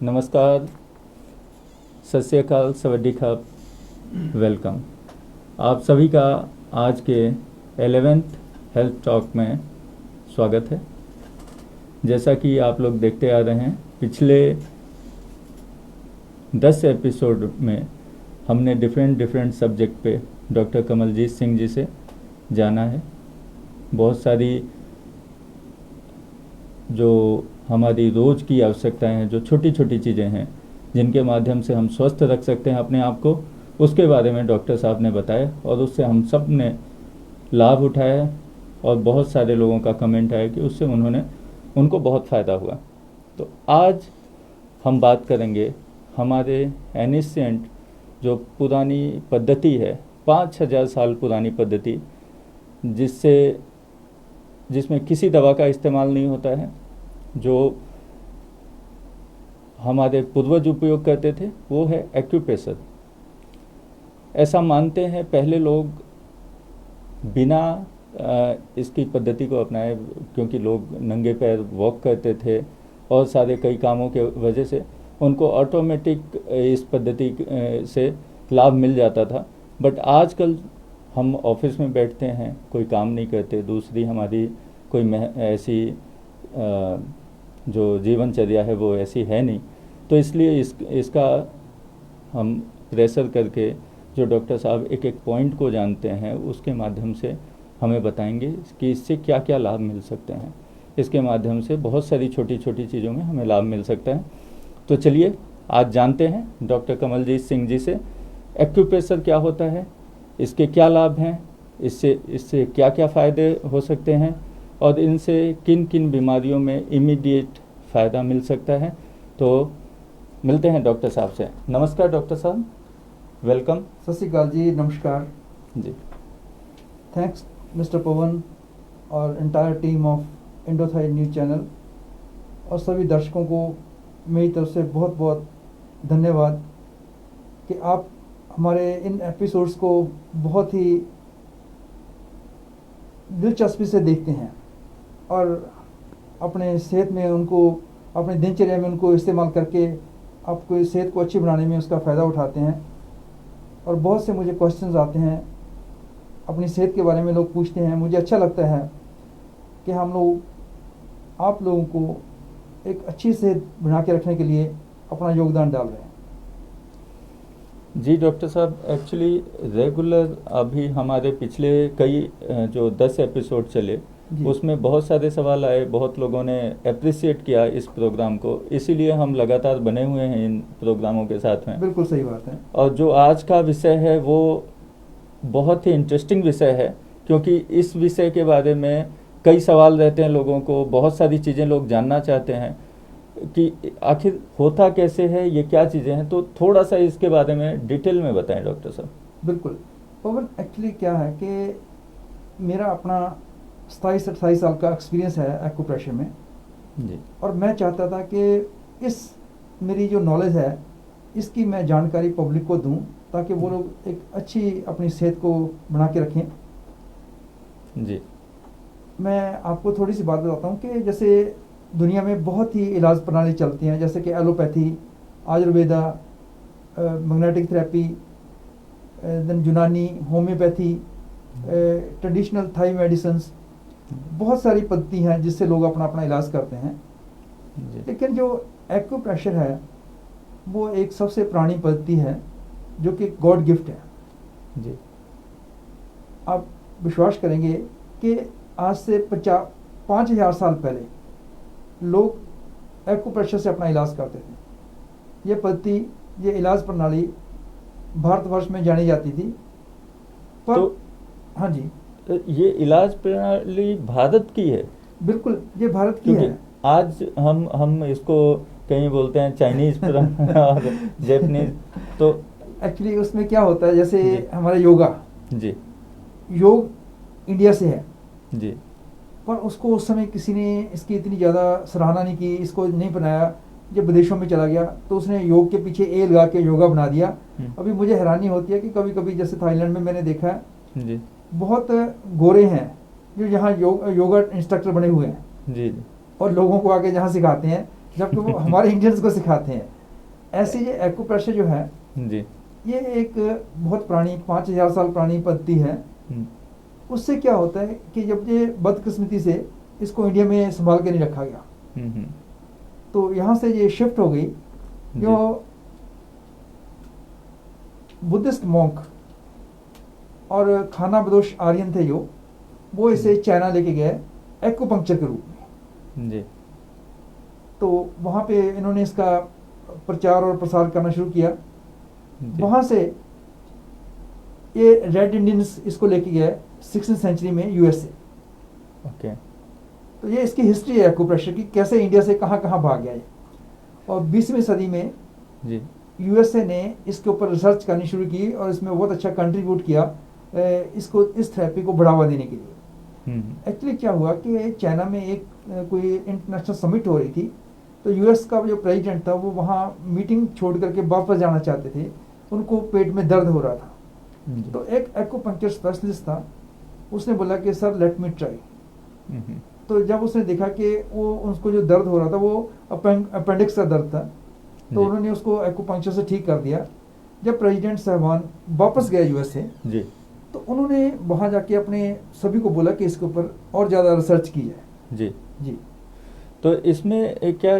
नमस्कार, सत श्री अकाल, सवाडी खाप, वेलकम। आप सभी का आज के 11th हेल्थ टॉक में स्वागत है। जैसा कि आप लोग देखते आ रहे हैं, पिछले 10 एपिसोड में हमने डिफरेंट सब्जेक्ट पे डॉक्टर कमलजीत सिंह जी से जाना है। बहुत सारी जो हमारी रोज़ की आवश्यकताएं हैं, जो छोटी छोटी चीज़ें हैं जिनके माध्यम से हम स्वस्थ रख सकते हैं अपने आप को, उसके बारे में डॉक्टर साहब ने बताया और उससे हम सब ने लाभ उठाया और बहुत सारे लोगों का कमेंट आया कि उससे उनको बहुत फ़ायदा हुआ। तो आज हम बात करेंगे हमारे एनिसेंट जो पुरानी पद्धति है, 5000 साल पुरानी पद्धति, जिसमें किसी दवा का इस्तेमाल नहीं होता है, जो हमारे पूर्वज उपयोग करते थे, वो है एक्यूप्रेशर। ऐसा मानते हैं पहले लोग बिना इसकी पद्धति को अपनाए, क्योंकि लोग नंगे पैर वॉक करते थे और सारे कई कामों के वजह से उनको ऑटोमेटिक इस पद्धति से लाभ मिल जाता था। बट आजकल हम ऑफिस में बैठते हैं, कोई काम नहीं करते, दूसरी हमारी कोई ऐसी जो जीवनचर्या है वो ऐसी है नहीं, तो इसलिए इसका हम प्रेशर करके जो डॉक्टर साहब एक एक पॉइंट को जानते हैं उसके माध्यम से हमें बताएंगे कि इससे क्या क्या लाभ मिल सकते हैं। इसके माध्यम से बहुत सारी छोटी छोटी चीज़ों में हमें लाभ मिल सकता है। तो चलिए आज जानते हैं डॉक्टर कमलजीत सिंह जी से एक्यूप्रेशर क्या होता है, इसके क्या लाभ हैं, इससे क्या क्या फ़ायदे हो सकते हैं और इनसे किन किन बीमारियों में इमीडिएट फ़ायदा मिल सकता है। तो मिलते हैं डॉक्टर साहब से। नमस्कार डॉक्टर साहब, वेलकम। सत श्री अकाल जी, नमस्कार जी। थैंक्स मिस्टर पवन और entire team of Indo Thai news channel और सभी दर्शकों को मेरी तरफ से बहुत बहुत धन्यवाद कि आप हमारे इन एपिसोड्स को बहुत ही दिलचस्पी से देखते हैं और अपने सेहत में उनको, अपने दिनचर्या में उनको इस्तेमाल करके आपको सेहत को अच्छी बनाने में उसका फ़ायदा उठाते हैं। और बहुत से मुझे क्वेश्चंस आते हैं अपनी सेहत के बारे में, लोग पूछते हैं। मुझे अच्छा लगता है कि हम लोग आप लोगों को एक अच्छी सेहत बना के रखने के लिए अपना योगदान डाल रहे हैं। जी डॉक्टर साहब, एक्चुअली रेगुलर अभी हमारे पिछले कई जो 10 एपिसोड चले उसमें बहुत सारे सवाल आए, बहुत लोगों ने अप्रिशिएट किया इस प्रोग्राम को, इसीलिए हम लगातार बने हुए हैं इन प्रोग्रामों के साथ में। बिल्कुल सही बात है। और जो आज का विषय है वो बहुत ही इंटरेस्टिंग विषय है, क्योंकि इस विषय के बारे में कई सवाल रहते हैं लोगों को, बहुत सारी चीज़ें लोग जानना चाहते हैं कि आखिर होता कैसे है, ये क्या चीज़ें हैं। तो थोड़ा सा इसके बारे में डिटेल में बताएं डॉक्टर साहब। बिल्कुल पवन, एक्चुअली क्या है कि मेरा अपना 27-28 साल का एक्सपीरियंस है एक्यूप्रेशर में जी। और मैं चाहता था कि इस मेरी जो नॉलेज है इसकी मैं जानकारी पब्लिक को दूं ताकि वो लोग एक अच्छी अपनी सेहत को बना के रखें। जी। मैं आपको थोड़ी सी बात बताता हूँ कि जैसे दुनिया में बहुत ही इलाज प्रणाली चलती हैं, जैसे कि allopathy, Ayurveda, magnetic therapy, then Unani, homeopathy, traditional Thai medicines, बहुत सारी पद्धति हैं जिससे लोग अपना अपना इलाज करते हैं। लेकिन जो एक्यूप्रेशर है वो एक सबसे पुरानी पद्धति है जो कि गॉड गिफ्ट है। जी। आप विश्वास करेंगे कि आज से 5000 साल पहले लोग एक्यूप्रेशर से अपना इलाज करते थे। ये पद्धति, ये इलाज प्रणाली भारतवर्ष में जानी जाती थी। पर तो हाँ जी, ये इलाज प्रणाली भारत की है? बिल्कुल, ये भारत की है। आज हम इसको कहीं बोलते हैं चाइनीज और जैपनीज। तो एक्चुअली उसमें क्या होता है, जैसे हमारा योगा, जी, योग इंडिया से है जी, पर उसको उस समय किसी ने इसकी इतनी ज़्यादा सराहना नहीं की, इसको नहीं बनाया। जब विदेशों में चला गया तो उसने योग के पीछे ए लगा के योगा बना दिया। अभी मुझे हैरानी होती है कि कभी कभी जैसे थाईलैंड में मैंने देखा है जी, बहुत गोरे हैं जो यहाँ योगा इंस्ट्रक्टर बने हुए हैं जी, और लोगों को आके जहाँ सिखाते हैं जबकि वो हमारे इंडियंस को सिखाते हैं। ऐसे ये एक्यूप्रेशर जो है जी। ये एक बहुत पुरानी 5000 साल पुरानी पद्धति है। उससे क्या होता है कि जब ये बदकिस्मती से इसको इंडिया में संभाल के नहीं रखा गया, तो यहाँ से ये शिफ्ट हो गई। जो बुद्धिस्ट मॉन्क और खाना बदोश आर्यन थे जो, वो इसे चाइना लेके गए एक्यूपंक्चर के रूप में जी। तो वहाँ पे इन्होंने इसका प्रचार और प्रसार करना शुरू किया। वहाँ से ये रेड इंडियंस इसको लेके गए 16वीं सेंचुरी में यूएसए। ओके। तो ये इसकी हिस्ट्री है एक्यूप्रेशर की, कैसे इंडिया से कहाँ कहाँ भाग गया ये। और 20वीं सदी में जी। यूएसए ने इसके ऊपर रिसर्च करनी शुरू की और इसमें बहुत अच्छा कंट्रीब्यूट किया इसको, इस थेरेपी को बढ़ावा देने के लिए। एक्चुअली क्या हुआ कि चाइना में एक कोई इंटरनेशनल समिट हो रही थी, तो यूएस का जो प्रेसिडेंट था वो वहाँ मीटिंग छोड़ करके वापस जाना चाहते थे, उनको पेट में दर्द हो रहा था। तो एक एक्यूपंक्चर स्पेशलिस्ट था, उसने बोला कि सर लेट मी ट्राई। तो जब उसने देखा कि वो उसको जो दर्द हो रहा था वो अपेंडिक्स का दर्द था, तो उन्होंने उसको एक्यूपंक्चर से ठीक कर दिया। जब प्रेसिडेंट साहबान वापस गए यूएसए, तो उन्होंने वहाँ जाके अपने सभी को बोला कि इसके ऊपर और ज़्यादा रिसर्च की जाए। जी जी। तो इसमें क्या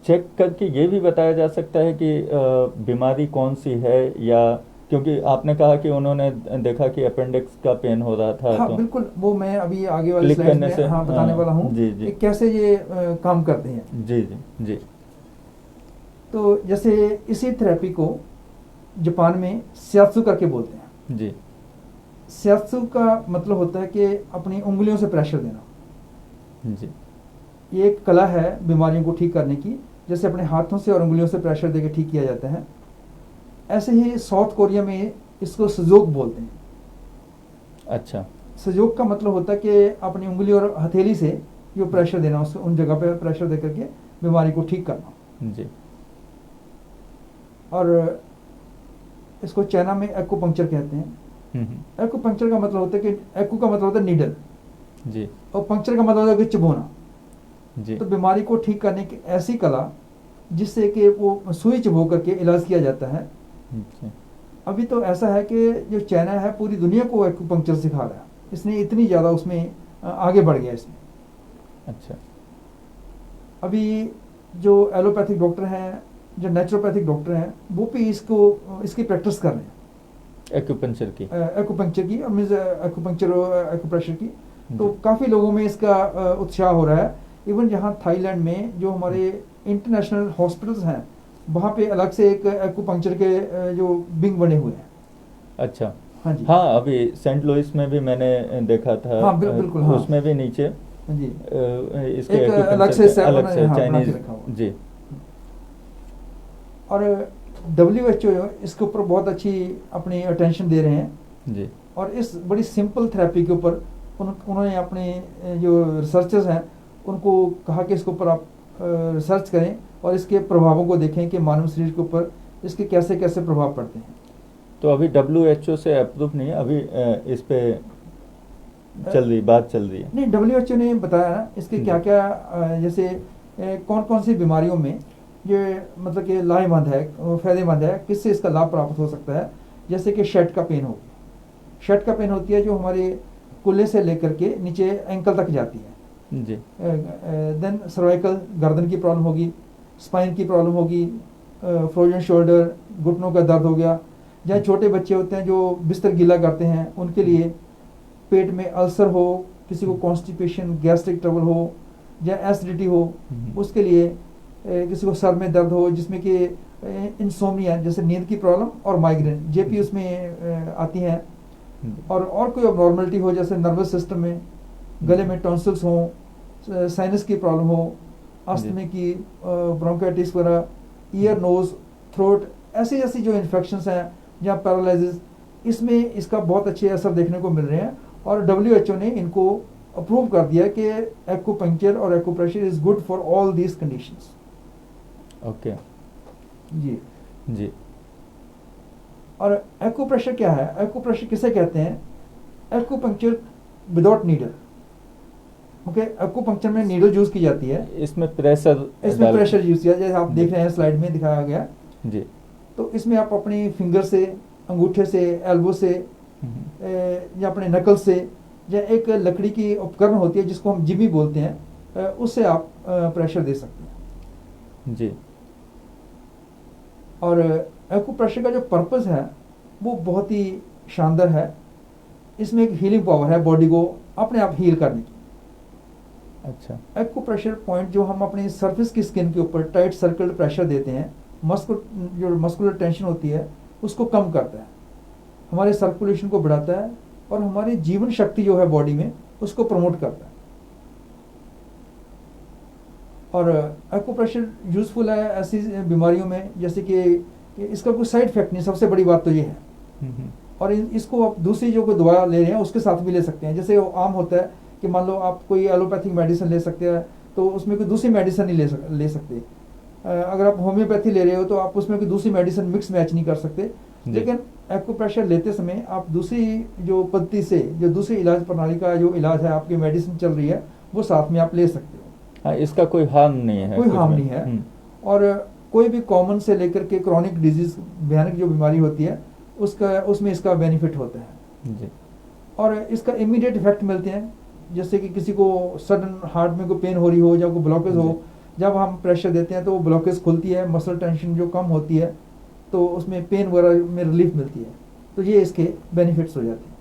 चेक करके ये भी बताया जा सकता है कि बीमारी कौन सी है, या क्योंकि आपने कहा कि उन्होंने देखा कि अपेंडिक्स का पेन हो रहा था। हाँ तो बिल्कुल, वो मैं अभी आगे वाले स्लाइड में बताने वाला हूँ कि कैसे ये काम करते हैं। जी जी जी। तो जैसे इसी थेरेपी को जापान में शियात्सु करके बोलते हैं। जी। शियात्सु का मतलब होता है कि अपनी उंगलियों से प्रेशर देना। जी। ये एक कला है बीमारियों को ठीक करने की, जैसे अपने हाथों से और उंगलियों से प्रेशर देकर ठीक किया जाता है। ऐसे ही साउथ कोरिया में इसको सजोक बोलते हैं। अच्छा। सजोक का मतलब होता है कि अपनी उंगली और हथेली से जो प्रेशर देना, उसको उन जगह पे प्रेशर दे करके बीमारी को ठीक करना। जी। और इसको चाइना में एक्यूपंक्चर कहते हैं। एक्यूपंक्चर का मतलब होता है कि एक्ू का मतलब होता है नीडल, जी, और पंक्चर का मतलब होता है कि चुभोना। जी। तो बीमारी को ठीक करने की ऐसी कला जिससे कि वो सुई चुभो करके इलाज किया जाता है। जी। अभी तो ऐसा है कि जो चाइना है पूरी दुनिया को एक्यूपंक्चर सिखा रहा है, इसने इतनी ज़्यादा उसमें आगे बढ़ गया इसमें। अच्छा। अभी जो एलोपैथिक डॉक्टर हैं, जो नेचुरोपैथिक डॉक्टर हैं, वो भी इसकी प्रैक्टिस कर रहे हैं एक्यूपंक्चर की, एक्यूपंक्चर की, मीन्स एक्यूपंक्चर और एक्यूप्रेशर की। तो काफ़ी लोगों में इसका उत्साह हो रहा है। इवन जहाँ थाईलैंड में जो हमारे इंटरनेशनल हॉस्पिटल्स हैं, वहाँ पे अलग से एक एक्यूपंक्चर के जो विंग बने हुए हैं। अच्छा। हाँ जी। हाँ, अभी सेंट लुइस में भी मैंने देखा था। हाँ बिल्कुल। हाँ उसमें भी नीचे जी इसके एक अलग से चाइनीज। जी। और WHO इसके ऊपर बहुत अच्छी अपनी अटेंशन दे रहे हैं जी। और इस बड़ी सिंपल थेरेपी के ऊपर उन्होंने अपने जो रिसर्चर्स हैं उनको कहा कि इसके ऊपर आप रिसर्च करें और इसके प्रभावों को देखें कि मानव शरीर के ऊपर इसके कैसे कैसे प्रभाव पड़ते हैं। तो अभी WHO से अप्रूव नहीं है, अभी इस पे बात चल रही है। नहीं, WHO ने बताया ना इसके क्या क्या, जैसे कौन कौन सी बीमारियों में ये मतलब कि लाहेमंद है, फ़ायदेमंद है, किससे इसका लाभ प्राप्त हो सकता है। जैसे कि शर्ट का पेन हो गया, शर्ट का पेन होती है जो हमारे कुल्ले से लेकर के नीचे एंकल तक जाती है। जी। देन सर्वाइकल, गर्दन की प्रॉब्लम होगी, स्पाइन की प्रॉब्लम होगी, फ्रोजन शोल्डर, घुटनों का दर्द हो गया। जहाँ छोटे बच्चे होते हैं जो बिस्तर गीला करते हैं उनके लिए, पेट में अल्सर हो, किसी को कॉन्स्टिपेशन गैस्ट्रिक ट्रबल हो या एसिडिटी हो, उसके लिए, किसी को सर में दर्द हो जिसमें कि इंसोम्निया जैसे नींद की प्रॉब्लम और माइग्रेन जेपी उसमें आती हैं, और कोई अबनॉर्मलिटी हो जैसे नर्वस सिस्टम में, गले में टॉन्सिल्स हो, साइनस की प्रॉब्लम हो, अस्थमे की, ब्रोंकाइटिस वगैरह, ईयर नोज थ्रोट, ऐसी ऐसी जो इन्फेक्शंस हैं या पैरालिसिस, इसमें इसका बहुत अच्छे असर देखने को मिल रहे हैं। और WHO ने इनको अप्रूव कर दिया कि एक्यूपंक्चर और acupressure is good for all these conditions. Okay. जी जी। और एक्यूप्रेशर क्या है, एक्यूप्रेशर किसे कहते हैं? Acupuncture without needle. Okay, acupuncture में नीडल यूज की जाती है, इसमें प्रेशर इसमें प्रेशर यूज किया, जैसे आप देख रहे हैं स्लाइड में दिखाया गया। जी। तो इसमें आप अपनी फिंगर से, अंगूठे से, एल्बो से, या अपने नकल से, या एक लकड़ी की उपकरण होती है जिसको हम जिमी बोलते हैं, उससे आप प्रेशर दे सकते हैं। जी। और एक्यूप्रेशर का जो पर्पस है वो बहुत ही शानदार है। इसमें एक हीलिंग पावर है बॉडी को अपने आप हील करने की। अच्छा। एक्यूप्रेशर पॉइंट जो हम अपनी सरफेस की स्किन के ऊपर टाइट सर्कल प्रेशर देते हैं, जो मस्कुलर टेंशन होती है उसको कम करता है, हमारे सर्कुलेशन को बढ़ाता है और हमारी जीवन शक्ति जो है बॉडी में उसको प्रमोट करता है। और एक्यूप्रेशर यूजफुल है ऐसी बीमारियों में जैसे कि इसका कोई साइड इफेक्ट नहीं, सबसे बड़ी बात तो ये है। और इसको आप दूसरी जो कोई दवा ले रहे हैं उसके साथ भी ले सकते हैं। जैसे आम होता है कि मान लो आप कोई एलोपैथिक मेडिसिन ले सकते हैं तो उसमें कोई दूसरी मेडिसिन नहीं ले सकते। अगर आप होम्योपैथी ले रहे हो तो आप उसमें कोई दूसरी मेडिसिन मिक्स मैच नहीं कर सकते। लेकिन एक्यूप्रेशर लेते समय आप दूसरी जो पद्धति से, जो दूसरी इलाज प्रणाली का जो इलाज है, आपकी मेडिसिन चल रही है, वो साथ में आप ले सकते हो। हाँ, इसका कोई हार्म नहीं है, कोई हार्म नहीं है। और कोई भी कॉमन से लेकर के क्रॉनिक डिजीज, भयानक जो बीमारी होती है उसमें इसका बेनिफिट होता है जी। और इसका इमीडिएट इफेक्ट मिलते हैं। जैसे कि किसी को सडन हार्ट में कोई पेन हो रही हो या कोई ब्लॉकेज हो, जब हम प्रेशर देते हैं तो वो ब्लॉकेज खुलती है, मसल टेंशन जो कम होती है तो उसमें पेन वगैरह में रिलीफ मिलती है। तो ये इसके बेनिफिट्स हो जाते हैं।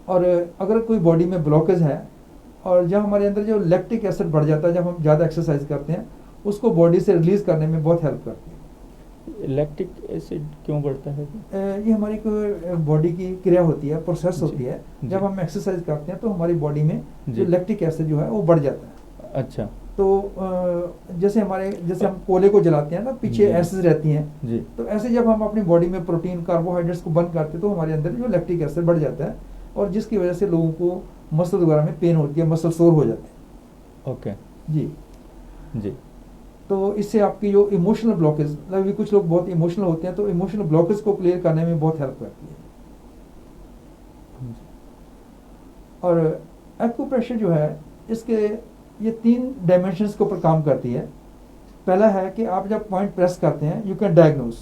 और अगर कोई बॉडी में ब्लॉकेज है और जब हमारे अंदर जो लैक्टिक एसिड बढ़ जाता है जब हम ज़्यादा एक्सरसाइज करते हैं, उसको बॉडी से रिलीज करने में बहुत हेल्प करती है। लैक्टिक एसिड क्यों बढ़ता है? ये हमारी बॉडी की क्रिया होती है, प्रोसेस होती है। जब हम एक्सरसाइज करते हैं तो हमारी बॉडी में जो लैक्टिक एसिड जो है वो बढ़ जाता है। अच्छा। तो जैसे हम कोयले को जलाते हैं ना, पीछे एसिड रहती हैं जी। तो ऐसे जब हम अपनी बॉडी में प्रोटीन, कार्बोहाइड्रेट्स को बंद करते हैं तो हमारे अंदर जो लैक्टिक एसिड बढ़ जाता है और जिसकी वजह से लोगों को मसल वगैरह में पेन होती है, मसल सोर हो जाते हैं। ओके जी जी। तो इससे आपकी जो इमोशनल ब्लॉकेज, मतलब कुछ लोग बहुत इमोशनल होते हैं तो इमोशनल ब्लॉकेज को क्लियर करने में बहुत हेल्प करती है। और एक्यूप्रेशर जो है इसके ये 3 डायमेंशंस के ऊपर काम करती है। पहला है कि आप जब पॉइंट प्रेस करते हैं यू कैन डायग्नोज,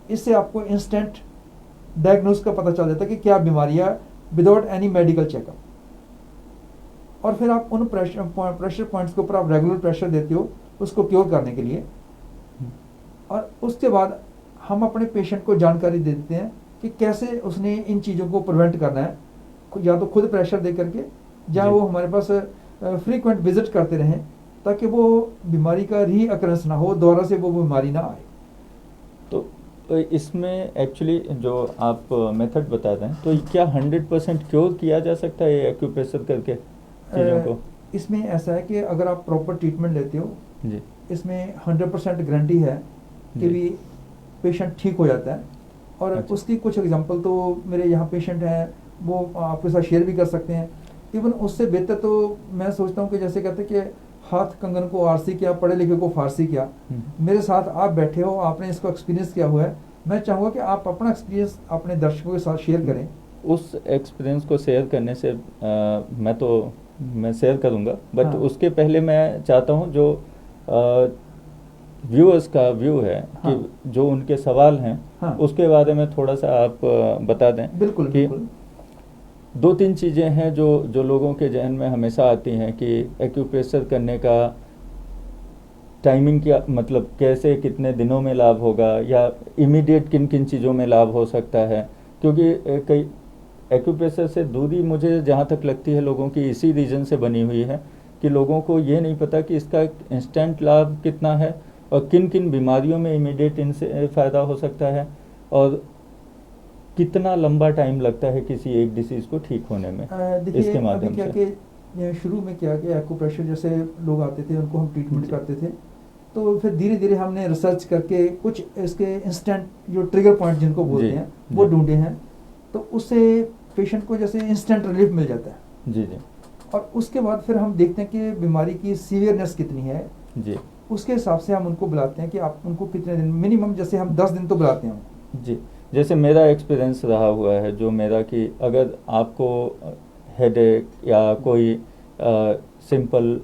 इससे आपको इंस्टेंट डायग्नोज का पता चल जाता है कि क्या बीमारी है विदाउट एनी मेडिकल चेकअप। और फिर आप उन प्रेशर पॉइंट्स के ऊपर आप रेगुलर प्रेशर देते हो उसको क्योर करने के लिए। और उसके बाद हम अपने पेशेंट को जानकारी दे देते हैं कि कैसे उसने इन चीज़ों को प्रिवेंट करना है, या तो खुद प्रेशर दे करके, या वो हमारे पास फ्रीक्वेंट विजिट करते रहें ताकि वो बीमारी का री अकरेंस ना हो, दोबारा से वो बीमारी ना आए। तो इसमें एक्चुअली जो आप मेथड बता रहे हैं तो क्या 100% क्योर किया जा सकता है एक्यूप्रेशर करके चीज़ों को? इसमें ऐसा है कि अगर आप प्रॉपर ट्रीटमेंट लेते हो जी, इसमें 100% गारंटी है कि भी पेशेंट ठीक हो जाता है। और अच्छा। उसकी कुछ एग्जांपल तो मेरे यहाँ पेशेंट हैं वो आपके साथ शेयर भी कर सकते हैं। इवन उससे बेहतर तो मैं सोचता हूँ कि जैसे कहते हैं कि हाथ कंगन को आरसी किया, पढ़े लिखे को फारसी किया। मेरे साथ आप बैठे हो, आपने इसको एक्सपीरियंस किया हुआ है, मैं चाहूँगा कि आप अपना एक्सपीरियंस अपने दर्शकों के साथ शेयर करें। उस एक्सपीरियंस को शेयर करने से मैं शेयर करूँगा, बट हाँ। उसके पहले मैं चाहता हूँ जो व्यूअर्स का व्यू है हाँ। कि जो उनके सवाल हैं हाँ। उसके बारे में थोड़ा सा आप बता दें। बिल्कुल कि बिल्कुल। 2-3 चीज़ें हैं जो लोगों के जहन में हमेशा आती हैं कि एक्यूप्रेशर करने का टाइमिंग क्या, मतलब कैसे, कितने दिनों में लाभ होगा, या इमीडिएट किन किन चीज़ों में लाभ हो सकता है। क्योंकि कई एक्यूप्रेशर से दूरी मुझे जहाँ तक लगती है लोगों की इसी रीज़न से बनी हुई है कि लोगों को ये नहीं पता कि इसका इंस्टेंट लाभ कितना है और किन किन बीमारियों में इमीडिएट इनसे फ़ायदा हो सकता है और कितना लंबा टाइम लगता है किसी एक डिसीज़ को ठीक होने में इसके माध्यम क्या से। कि शुरू में क्या कि एक्यूप्रेशर जैसे लोग आते थे उनको हम ट्रीटमेंट करते थे, तो फिर धीरे धीरे हमने रिसर्च करके कुछ इसके इंस्टेंट जो ट्रिगर पॉइंट जिनको बोलते हैं वो ढूंढे हैं, तो उससे पेशेंट को जैसे इंस्टेंट रिलीफ मिल जाता है। जी जी। और उसके बाद फिर हम देखते हैं कि बीमारी की सीवियरनेस कितनी है जी। उसके हिसाब से हम उनको बुलाते हैं कि आप उनको कितने दिन, मिनिमम जैसे हम 10 दिन तो बुलाते हैं। जी, जैसे मेरा एक्सपीरियंस रहा हुआ है जो मेरा कि अगर आपको हेडेक या कोई सिंपल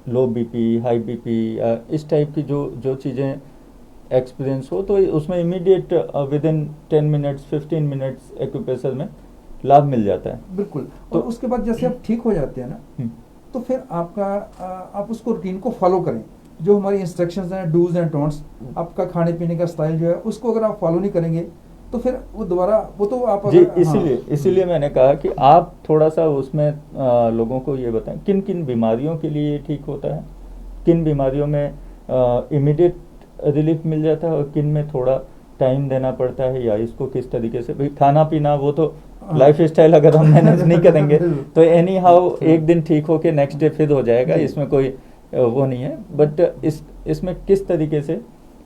लो बीपी, हाई बीपी या इस टाइप की जो चीज़ें एक्सपीरियंस हो, तो उसमें immediate with in 10 minutes 15 minutes acupressure में लाभ मिल जाता है। बिल्कुल। तो और उसके बाद जैसे आप ठीक हो जाते हैं ना, हम्म, तो फिर आपका आप उसको रूटीन को फॉलो करें। जो हमारी इंस्ट्रक्शंस हैं, डूज एंड डोंट्स, आपका खाने पीने का स्टाइल जो है उसको अगर आप फॉलो नहीं करेंगे तो फिर वो दोबारा वो तो आप जी, अगर इसीलिए मैंने कहा कि आप थोड़ा सा उसमें लोगों को ये बताएं किन किन बीमारियों के लिए ये ठीक होता है, किन बीमारियों में इमीडिएट रिलीफ मिल जाता है और किन में थोड़ा टाइम देना पड़ता है, या इसको किस तरीके से, भाई खाना पीना वो तो लाइफ स्टाइल अगर हम मैनेज नहीं करेंगे तो एनी हाउ एक दिन ठीक होके नेक्स्ट डे फिर हो जाएगा, इसमें कोई वो नहीं है। बट इसमें किस तरीके से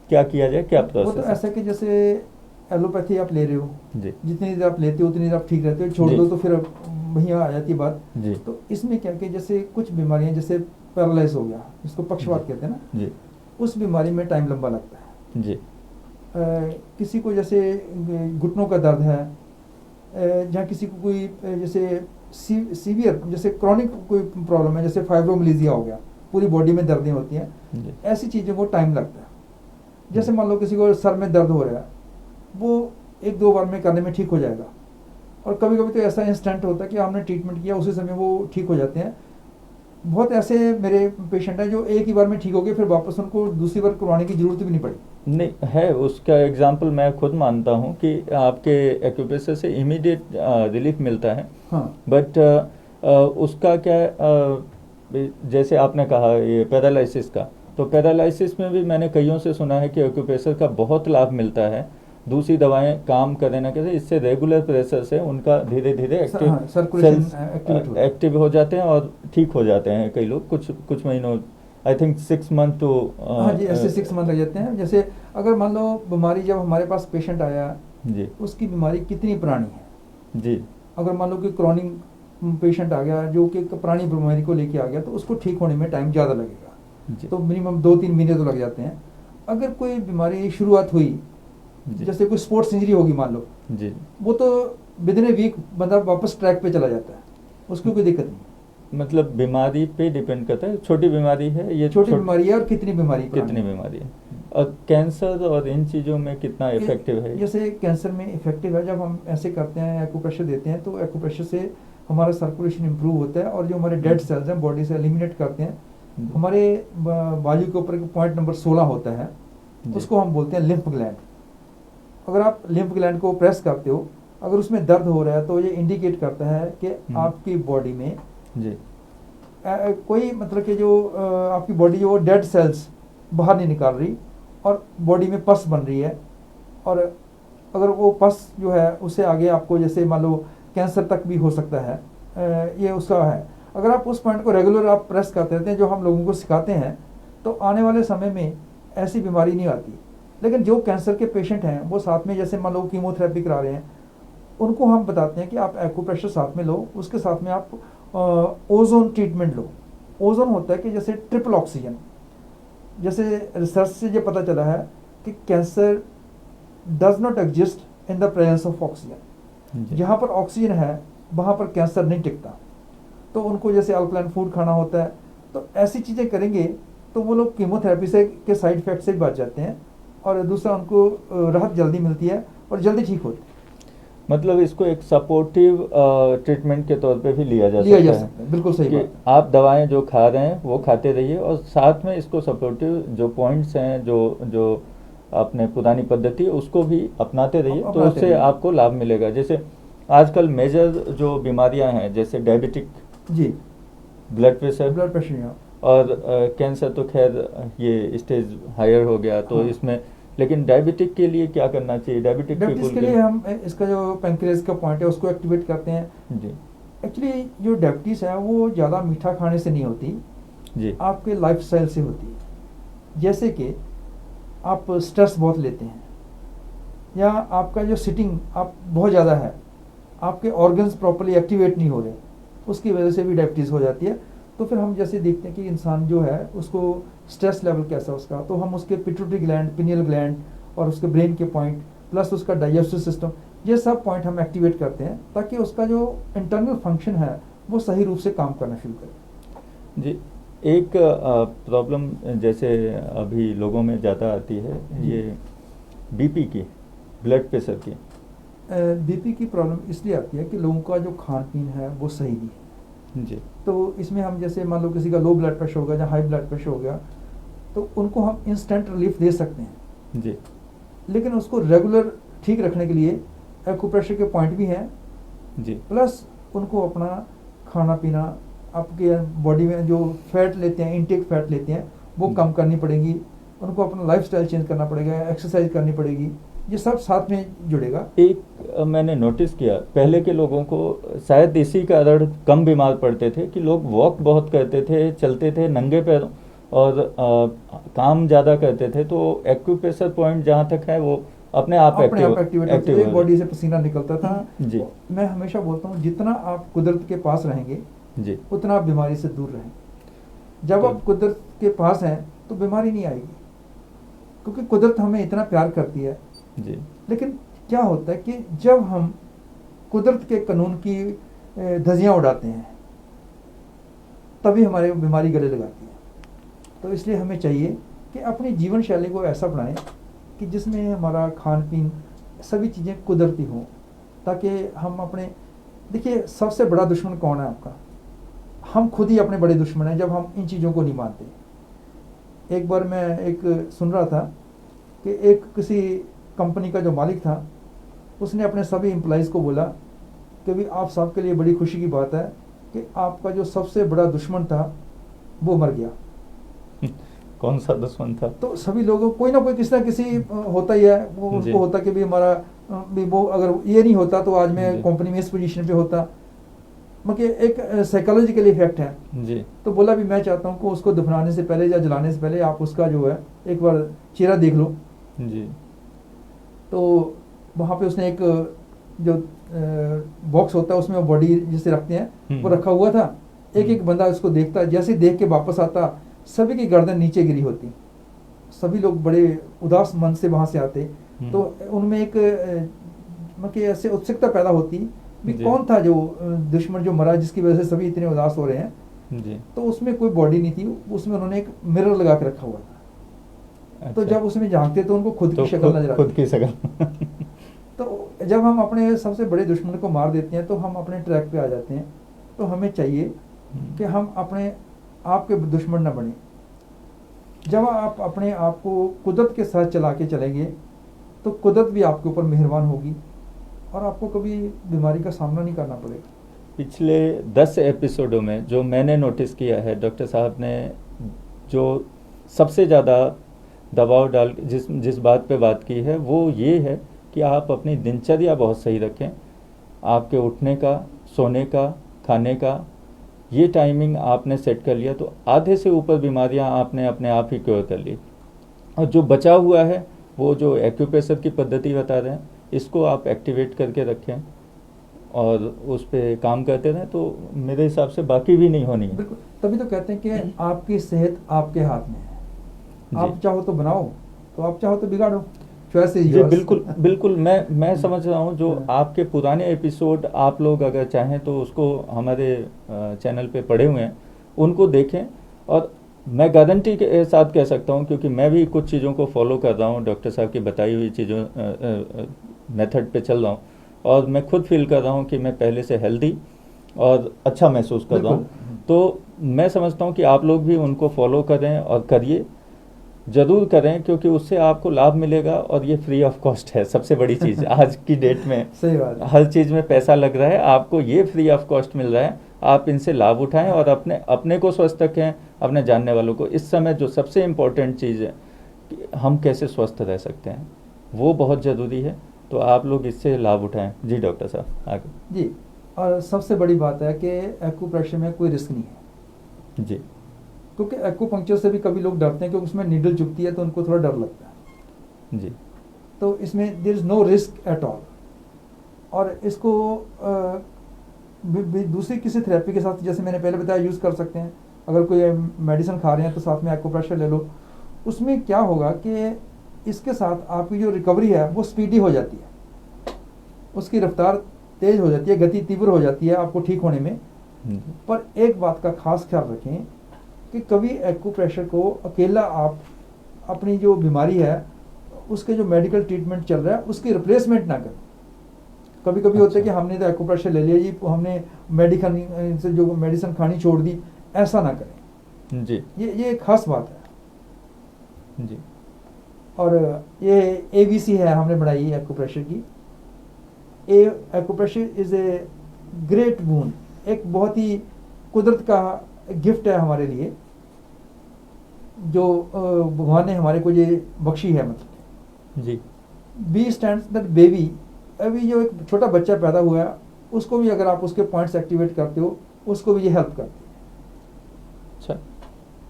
क्या किया जाए, क्या वो प्रोसेस तो है? ऐसा कि जैसे एलोपैथी आप ले रहे हो, जी जितनी देर आप लेते हो उतनी देर आप ठीक रहते हो, छोड़ जी। दो तो फिर वहीं आ जाती है बात। जी तो इसमें क्या कि जैसे कुछ बीमारियां, जैसे पैरालाइज हो गया, इसको पक्षवात कहते हैं ना, जी उस बीमारी में टाइम लंबा लगता है। जी किसी को जैसे घुटनों का दर्द है, जहाँ किसी को कोई जैसे सीवियर जैसे क्रॉनिक कोई प्रॉब्लम है, जैसे फाइब्रोमिलेजिया हो गया, पूरी बॉडी में दर्दें होती हैं, जी ऐसी चीज़ों को टाइम लगता है। जैसे मान लो किसी को सर में दर्द हो रहा है, वो 1-2 बार में करने में ठीक हो जाएगा, और कभी कभी तो ऐसा इंस्टेंट होता है कि हमने ट्रीटमेंट किया उसी समय वो ठीक हो जाते हैं। बहुत ऐसे मेरे पेशेंट हैं जो एक ही बार में ठीक हो गए, फिर वापस उनको दूसरी बार करवाने की जरूरत भी नहीं पड़ी। नहीं है, उसका एग्जाम्पल मैं खुद मानता हूँ कि आपके एक्यूप्रेशर से इमीडिएट रिलीफ मिलता है। हाँ बट उसका क्या जैसे आपने कहा ये पैरालिसिस का, तो पैरालिसिस में भी मैंने कईयों से सुना है कि एक्यूप्रेशर का बहुत लाभ मिलता है, दूसरी दवाएं काम करें ना करें, इससे रेगुलर प्रेशर से उनका धीरे धीरे एक्टिव सर्कुलेशन सेल्स एक्टिव हो जाते हैं और ठीक हो जाते हैं कई लोग कुछ महीनों, आई थिंक 6 मंथ टू हाँ जी, ऐसे 6 मंथ लग जाते हैं। जैसे अगर मान लो बीमारी, जब हमारे पास पेशेंट आया, जी उसकी बीमारी कितनी पुरानी है, जी अगर मान लो कि क्रॉनिक पेशेंट आ गया जो कि पुरानी बीमारी को लेके आ गया, तो उसको ठीक होने में टाइम ज़्यादा लगेगा, जी तो मिनिमम 2-3 महीने तो लग जाते हैं। अगर कोई बीमारी शुरुआत हुई, जी जैसे कोई स्पोर्ट्स इंजरी होगी मान लो, जी वो तो विद इन ए वीक बंदा वापस ट्रैक पे चला जाता है, उसको कोई दिक्कत नहीं। मतलब बीमारी पे डिपेंड करता है, छोटी बीमारी है ये, छोटी बीमारी है और कितनी बीमारी कितनी बीमारी है, और कैंसर और इन चीज़ों में कितना इफेक्टिव है? जैसे कैंसर में इफेक्टिव है, जब हम ऐसे करते हैं एक्यूप्रेशर देते हैं, तो एक्यूप्रेशर से हमारा सर्कुलेशन इंप्रूव होता है, और जो हमारे डेड सेल्स हैं बॉडी से एलिमिनेट करते हैं। हमारे बाजू के ऊपर पॉइंट नंबर 16 होता है, उसको हम बोलते हैं लिम्फ ग्लैंड। अगर आप लिम्फ ग्लैंड को प्रेस करते हो, अगर उसमें दर्द हो रहा है, तो ये इंडिकेट करता है कि आपकी बॉडी में जी कोई मतलब कि जो आपकी बॉडी जो डेड सेल्स बाहर नहीं निकाल रही और बॉडी में पस बन रही है, और अगर वो पस जो है उससे आगे आपको जैसे मान लो कैंसर तक भी हो सकता है, ये उसका है। अगर आप उस पॉइंट को रेगुलर आप प्रेस करते रहते हैं, जो हम लोगों को सिखाते हैं, तो आने वाले समय में ऐसी बीमारी नहीं आती। लेकिन जो कैंसर के पेशेंट हैं, वो साथ में जैसे मान लो कीमोथेरेपी करा रहे हैं, उनको हम बताते हैं कि आप एक्यूप्रेशर साथ में लो, उसके साथ में आप ओजोन ट्रीटमेंट लो। ओजोन होता है कि जैसे ट्रिपल ऑक्सीजन, जैसे रिसर्च से ये पता चला है कि cancer does not exist in the presence of oxygen. जहाँ पर ऑक्सीजन है वहाँ पर कैंसर नहीं टिकता, तो उनको जैसे अल्कलाइन फूड खाना होता है, तो ऐसी चीज़ें करेंगे तो वो लोग कीमोथेरेपी से के साइड इफेक्ट से बच जाते हैं, और दूसरा उनको राहत जल्दी मिलती है और जल्दी ठीक होती है। मतलब इसको एक सपोर्टिव ट्रीटमेंट के तौर पे भी लिया जा सकता है। बिल्कुल सही कि बात। आप दवाएं जो खा रहे हैं वो खाते रहिए, और साथ में इसको सपोर्टिव जो पॉइंट्स हैं, जो आपने पुरानी पद्धति है उसको भी अपनाते रहिए, तो उससे आपको लाभ मिलेगा। जैसे आजकल मेजर जो बीमारियां हैं, जैसे डायबिटिक जी, ब्लड प्रेशर और कैंसर, तो खैर ये स्टेज हायर हो गया, तो इसमें लेकिन डायबिटिक के लिए क्या करना चाहिए? डायबिटिक के लिए हम इसका जो पैंक्रियाज का पॉइंट है उसको एक्टिवेट करते हैं जी। एक्चुअली जो डायबिटीज है वो ज़्यादा मीठा खाने से नहीं होती जी, आपके लाइफस्टाइल से होती है। जैसे कि आप स्ट्रेस बहुत लेते हैं, या आपका जो सिटिंग आप बहुत ज़्यादा है, आपके ऑर्गन्स प्रॉपर्ली एक्टिवेट नहीं हो रहे, उसकी वजह से भी डायबिटीज़ हो जाती है। तो फिर हम जैसे देखते हैं कि इंसान जो है उसको स्ट्रेस लेवल कैसा है उसका, तो हम उसके पिट्यूटरी ग्लैंड, पिनियल ग्लैंड और उसके ब्रेन के पॉइंट प्लस उसका डाइजेस्टिव सिस्टम, ये सब पॉइंट हम एक्टिवेट करते हैं, ताकि उसका जो इंटरनल फंक्शन है वो सही रूप से काम करना शुरू करे। जी, एक प्रॉब्लम जैसे अभी लोगों में ज़्यादा आती है, ये बीपी की, ब्लड प्रेशर की। बीपी की प्रॉब्लम इसलिए आती है कि लोगों का जो खान पीन है वो सही नहीं है। जी तो इसमें हम जैसे मान लो किसी का लो ब्लड प्रेशर हो गया या हाई ब्लड प्रेशर हो गया, तो उनको हम इंस्टेंट रिलीफ दे सकते हैं, जी लेकिन उसको रेगुलर ठीक रखने के लिए एक्यूप्रेशर के पॉइंट भी हैं, जी प्लस उनको अपना खाना पीना, आपके बॉडी में जो फैट लेते हैं, इनटेक फैट लेते हैं, वो कम करनी पड़ेगी, उनको अपना लाइफस्टाइल चेंज करना पड़ेगा, एक्सरसाइज करनी पड़ेगी, ये सब साथ में जुड़ेगा। एक मैंने नोटिस किया, पहले के लोगों को शायद इसी कारण कम बीमार पड़ते थे कि लोग वॉक बहुत करते थे, चलते थे नंगे पैरों, और काम ज़्यादा करते थे। तो एक्यूप्रेशर पॉइंट जहाँ तक है वो अपने आप अपने आप एक्टिवेट होती है, हो बॉडी से पसीना निकलता था। जी मैं हमेशा बोलता हूँ जितना आप कुदरत के पास रहेंगे जी उतना आप बीमारी से दूर रहेंगे। जब तो- आप कुदरत के पास हैं तो बीमारी नहीं आएगी, क्योंकि कुदरत हमें इतना प्यार करती है। जी लेकिन क्या होता है कि जब हम कुदरत के कानून की धज्जियां उड़ाते हैं तभी हमारे बीमारी गले लगाती है। तो इसलिए हमें चाहिए कि अपनी जीवन शैली को ऐसा बनाएं कि जिसमें हमारा खान पीन सभी चीज़ें कुदरती हों, ताकि हम अपने, देखिए सबसे बड़ा दुश्मन कौन है आपका? हम खुद ही अपने बड़े दुश्मन हैं जब हम इन चीज़ों को नहीं मानते। एक बार मैं एक सुन रहा था कि एक किसी कंपनी का जो मालिक था उसने अपने सभी एम्प्लॉइज़ को बोला कि भी आप सबके लिए बड़ी खुशी की बात है कि आपका जो सबसे बड़ा दुश्मन था वो मर गया। कौन सा दुश्मन था? तो सभी लोगों कोई ना कोई किसी ना किसी होता ही है, वो जी। उसको होता कि भी हमारा भी वो अगर ये नहीं होता तो आज मैं जी। कंपनी में इस पोजीशन पे होता। मतलब एक साइकोलॉजिकल इफेक्ट है। जी तो बोला भी मैं चाहता हूँ कि उसको दफनाने से पहले या जलाने से पहले आप उसका जो है एक बार चेहरा देख लो। जी तो वहाँ पे उसने एक जो बॉक्स होता है उसमें वो बॉडी जिसे रखते हैं वो रखा हुआ था। एक एक बंदा उसको देखता, जैसे देख के वापस आता सभी की गर्दन नीचे गिरी होती, सभी लोग बड़े उदास मन से वहाँ से आते। तो उनमें एक मतलब ऐसे उत्सुकता पैदा होती भी जी। कौन था जो दुश्मन जो मरा जिसकी वजह से सभी इतने उदास हो रहे हैं। जी तो उसमें कोई बॉडी नहीं थी, उसमें उन्होंने एक मिरर लगा के रखा हुआ था। तो अच्छा। जब उसमें झांकते तो उनको खुद तो की शक्ल नजर आती। खुद की शक्ल तो जब हम अपने सबसे बड़े दुश्मन को मार देते हैं तो हम अपने ट्रैक पे आ जाते हैं। तो हमें चाहिए कि हम अपने आप के दुश्मन न बने। जब आप अपने आप को कुदरत के साथ चला के चलेंगे तो कुदरत भी आपके ऊपर मेहरबान होगी और आपको कभी बीमारी का सामना नहीं करना पड़ेगा। पिछले 10 एपिसोडों में जो मैंने नोटिस किया है, डॉक्टर साहब ने जो सबसे ज़्यादा दबाव डाल जिस बात पे बात की है वो ये है कि आप अपनी दिनचर्या बहुत सही रखें। आपके उठने का, सोने का, खाने का ये टाइमिंग आपने सेट कर लिया तो आधे से ऊपर बीमारियां आपने अपने आप ही क्योर कर ली। और जो बचा हुआ है वो जो एक्यूप्रेशर की पद्धति बता रहे हैं इसको आप एक्टिवेट करके रखें और उस पर काम करते रहें तो मेरे हिसाब से बाकी भी नहीं होनी है। बिल्कुल, तभी तो कहते हैं कि आपकी सेहत आपके हाथ में है। आप चाहो तो बनाओ, तो आप चाहो तो बिगाड़ो। चॉइस इज जी योर्स। बिल्कुल बिल्कुल, मैं समझ रहा हूँ। जो आपके पुराने एपिसोड आप लोग अगर चाहें तो उसको हमारे चैनल पे पड़े हुए हैं उनको देखें। और मैं गारंटी के साथ कह सकता हूँ क्योंकि मैं भी कुछ चीज़ों को फॉलो कर रहा हूँ, डॉक्टर साहब की बताई हुई चीज़ों मेथड पे चल रहा हूँ और मैं खुद फील कर रहा हूँ कि मैं पहले से हेल्दी और अच्छा महसूस कर रहा हूँ। तो मैं समझता हूँ कि आप लोग भी उनको फॉलो करें और करिए, ज़रूर करें, क्योंकि उससे आपको लाभ मिलेगा और ये फ्री ऑफ कॉस्ट है। सबसे बड़ी चीज़ आज की डेट में सही बात है। हर चीज़ में पैसा लग रहा है, आपको ये फ्री ऑफ कॉस्ट मिल रहा है। आप इनसे लाभ उठाएं और अपने को स्वस्थ रखें, अपने जानने वालों को। इस समय जो सबसे इम्पोर्टेंट चीज़ है कि हम कैसे स्वस्थ रह सकते हैं वो बहुत ज़रूरी है। तो आप लोग इससे लाभ उठाएं। जी डॉक्टर साहब आगे। जी, और सबसे बड़ी बात है कि एक्यूप्रेशर में कोई रिस्क नहीं है। जी क्योंकि एक्यूपंक्चर से भी कभी लोग डरते हैं क्योंकि उसमें नीडल चुभती है तो उनको थोड़ा डर लगता है। जी तो इसमें there is no risk at all. और इसको दूसरी किसी थेरेपी के साथ, जैसे मैंने पहले बताया, यूज़ कर सकते हैं। अगर कोई मेडिसिन खा रहे हैं तो साथ में एक्यूप्रेशर ले लो। उसमें क्या होगा कि इसके साथ आपकी जो रिकवरी है वो स्पीडी हो जाती है, उसकी रफ्तार तेज़ हो जाती है, गति तीव्र हो जाती है आपको ठीक होने में। पर एक बात का खास ख्याल रखें कि कभी एक्यूप्रेशर को अकेला आप अपनी जो बीमारी है उसके जो मेडिकल ट्रीटमेंट चल रहा है उसकी रिप्लेसमेंट ना करें। कभी कभी होता है कि हमने तो एक्यूप्रेशर ले लिया जी, हमने मेडिकल से जो मेडिसिन खानी छोड़ दी, ऐसा ना करें जी। ये एक खास बात है जी। और ये ABC है हमने बनाई है एक्यूप्रेशर की। एक्यूप्रेशर इज ए ग्रेट बून, एक बहुत ही कुदरत का गिफ्ट है हमारे लिए जो भगवान ने हमारे को ये बख्शी है। मतलब जी। बी स्टैंड्स दैट बेबी, अभी जो एक छोटा बच्चा पैदा हुआ है उसको भी अगर आप उसके पॉइंट्स एक्टिवेट करते हो उसको भी ये हेल्प करती है। अच्छा।